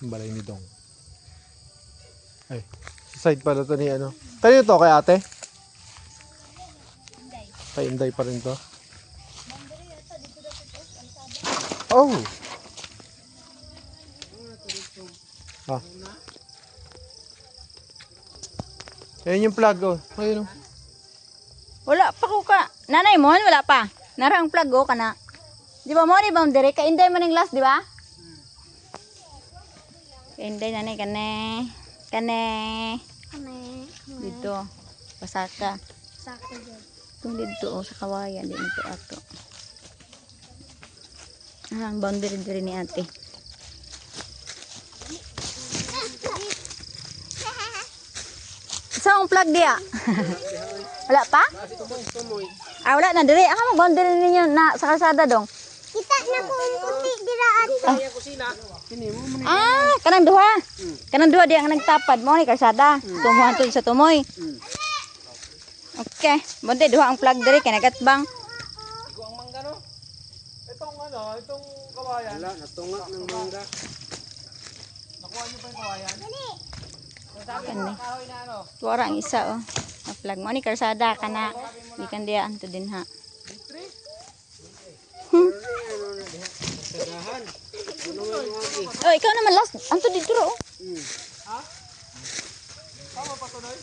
Ang balay ni Dong. Ay, side pala to ni ano. Tayo to kay ate? Kay Inday pa rin to. Oh! Ah. Ayan yung plug oh. Ayun oh. Wala pa ko ka. Nanay mo, wala pa. Narang plug oh kana. Di ba mo ni boundary ka Inday man ning last, di ba? Inday nanay kane. Dito. Pasaka. Sakto dyan. Tung dito oh, sa kawayan din ito ato. Ang boundary diri ni ate. Saan ang plug dia? Wala pa? Ah, wala na diri. Mo boundary ninyo na sa kalsada dong. Kita na ko ang puti dira ato. Ah, kanang duha. Kanang duha di ang nagtapad mo ni kalsada. Tumuhan to sa tumoy. Okay, bonte duha ang plug diri kay nagatbang. Iko ang mangga no? Itong ano, itong kawayan. Wala, natunga ng mangga. Nakuha niyo pa yung kawayan? Kani. Tuwara ang isa oh. Na plug mo ni kalsada kana. Ikan dia anto din ha. Oh, ikaw naman last. Anto dito oh. Ha? Tama pa to noy?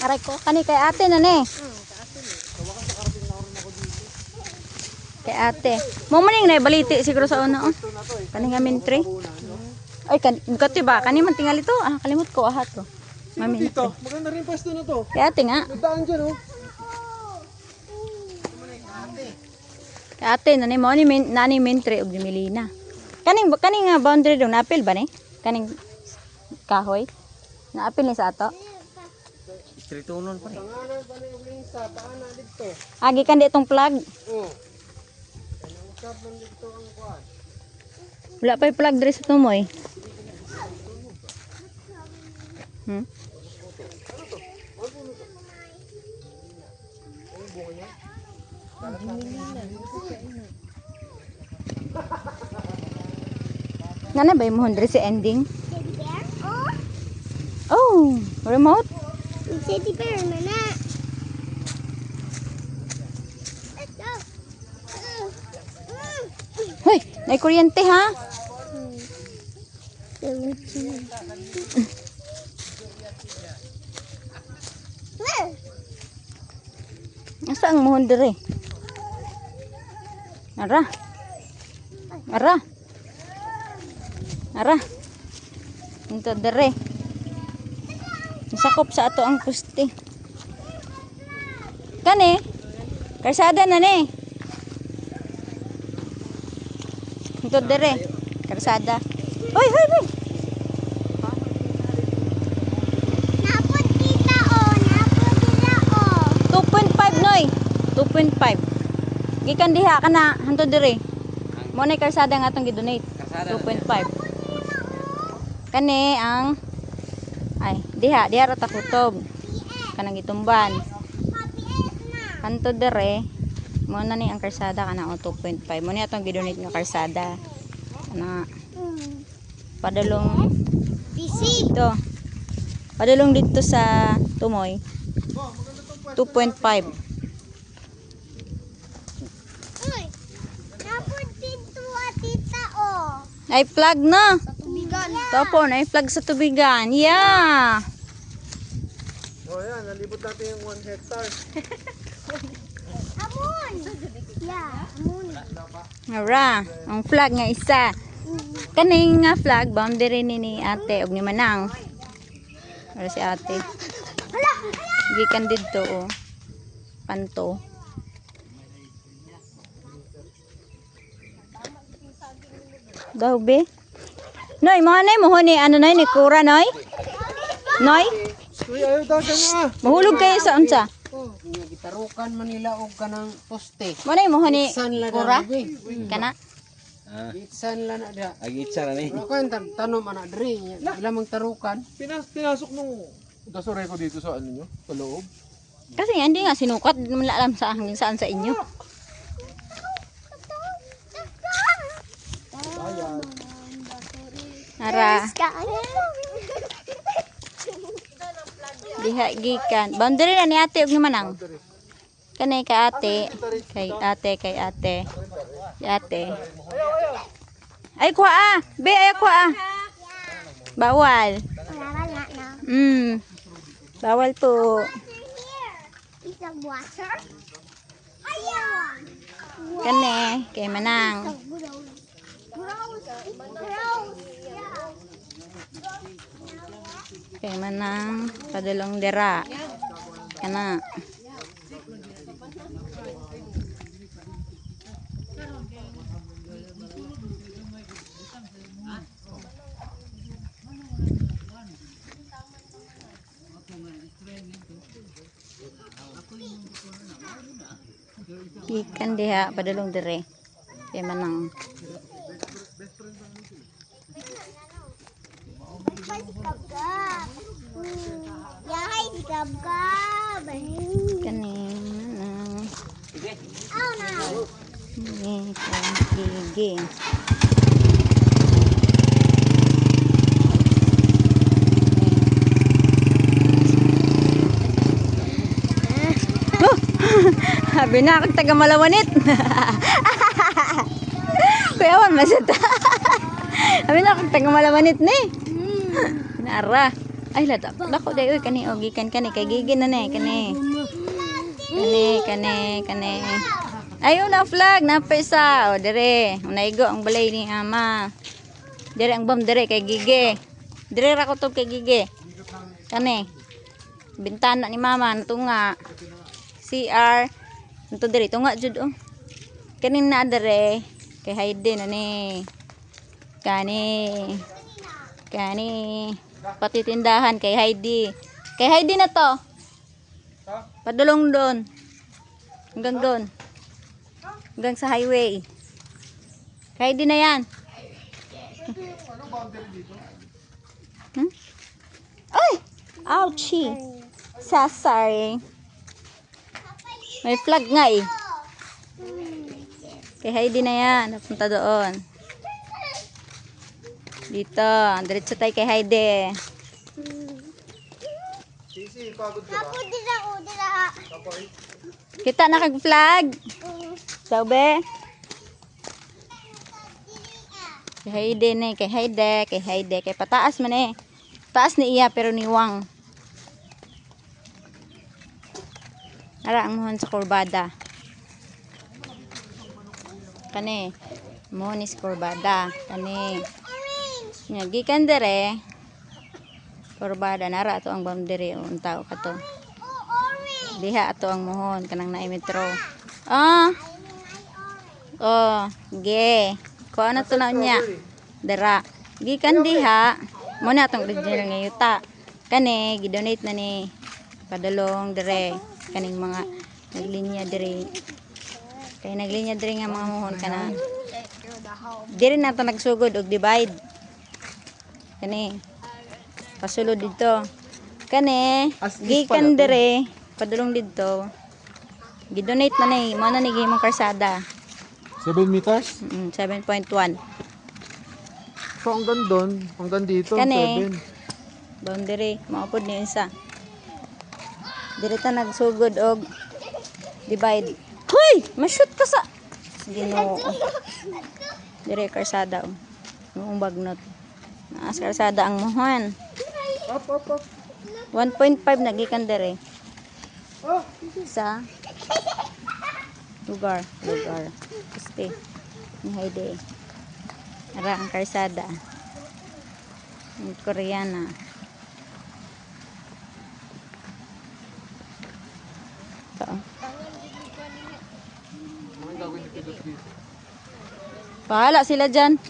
Aray ko, kani kay ate na ne. Kay ate. Mo maning na baliti siguro sa una oh. Kani nga mintre. Ay kan gati ba kani man tingali to. Ah kalimot ko ahat to. Mamin. Dito, maganda rin pwesto na to. Kay ate nga. Nagdaan dyan oh. Kay ate na ni mo ni nani mintre og ni Melina. Kaning nga boundary dong napil ba ni? Kaning kahoy. Naapil ni sa ato. Tritunon pa rin. Pangalan pa rin yung sa paana dito. Agi kan di itong plug. Oo. Usap lang dito ang kuwan. Wala pa yung plug diri sa tumoy. Hmm? Nana ba yung mohon diri si ending? Teddy bear? Oh, Oh, remote? teddy bear na na. Let's go. Hoy, may kuryente ha? Asa ang mohon diri? Ara. Ara. Ara. Ito dere. Sakop sa ato ang puste. Kani? Kalsada na ni. Ito dere. Kalsada. Hoy, hoy, hoy. Napod kita oh, napod dira oh. 2.5 noy. 2.5. Gikan diha kana hanto dere. Mo na kalsada nga atong gidonate. 2.5. Kani ang ay diha ra ta kutob kanang gitumban kanto dere mo na ni ang kalsada kana o 2.5 mo ni atong gidonate nga kalsada kana padulong PC. dito padulong dito sa tumoy 2.5 Uy, napod dito tita oh. ay plug na Tubigan. topo na plug sa tubigan yeah. Oh yan, nalibot natin yung 1 hectare. Amon. Yeah, amon. Ara, ang flag nga isa. Kaning nga flag boundary ni ate og ni Manang. Para si ate. Hala, Gikan didto oh. Panto. Daw be. Noy, mo anay mo ni ano noy ni Kura noy? Noy, Uy, ayaw daw dyan nga. mahulog kayo sa unsa? Gitarukan man nila og kanang poste. Mo nay mo ni San la Kura? daw, be. Kana? Itsan lang na diha. Agi-itsa na ni. Wala ko yung tanom anak diri. Wala mang tarukan. Pinasok nung gasore ko dito sa ano nyo, sa loob. Kasi nga, hindi nga sinukat. Hindi mo alam sa hanggang saan sa inyo. Nara. Diha gikan. Boundary na ni ate ug ni manang. Kanay kay ate. Kay ate. Kay ate. Ay kuha ah. Be ay kuha ah. Bawal. Bawal po. Is a water? Ayaw! Kani kay manang. Kay manang padulong dira. Kana. Ikan diha padulong dire. Kay manang. Yahay si Gab-Gab. Kani manang. Oh no. Ni kay gigi. Habi na akong taga Malawanit. Kuya wan masita. Habi na akong taga Malawanit ni. Nara. Ay lata. Lako day oy kani gikan kani kay gigi na ni kani. Kani. Ayo na flag na pesa. O dire. Unaigo ang balay ni ama. Dire ang bom dire kay gigi. Dire ra ko to kay gigi. Kani. Bintana ni mama natunga. CR nto diri tunga jud oh. Kanin na dere kay Hayden na ni. Kani pati tindahan kay Heidi. Kay Heidi na to. Padulong doon. Hanggang doon. Hanggang sa highway. Kay Heidi na yan. Ay! Ouchie! Sorry. May flag nga eh. Kay Heidi na yan. Napunta doon. Dito. Diretso tayo kay Heidi. Tapos dila. Kita na kag-flag. Sabi. Kay Heidi na eh. Kay Heidi. Kay pataas man eh. Taas ni iya pero niwang. Ara ang mohon sa kurbada. Kani. Mohon is kurbada. Kani. Gikan dere. Kurbada nara ato ang boundary unta ka to. Diha ato ang mohon kanang naay metro. Ge. Ko ano to na niya? Dara. Gikan diha. Mo na atong original nga yuta. Kani gidonate na ni padulong dire. Kaning mga naglinya dire. Kay naglinya dire nga mga mohon kana. Dire na to nagsugod og divide. Kani. Pasulod dito. Kani gikan dire padulong dito. Gidonate na ni mo na ni gihimong karsada. 7 meters? 7.1. So hanggang doon, hanggang dito, Kani. 7. Boundary, maupod ni isa. Direta nagsugod og divide. Hoy! Mashoot ka sa... Ginoo. Dire karsada. Noong bagnot. Naas karsada ang mohon. Up. 1.5 nagikan dire. Sa lugar. Este. Ni Heidi. Ara ang karsada. Ang Koreana. Bahala sila dyan.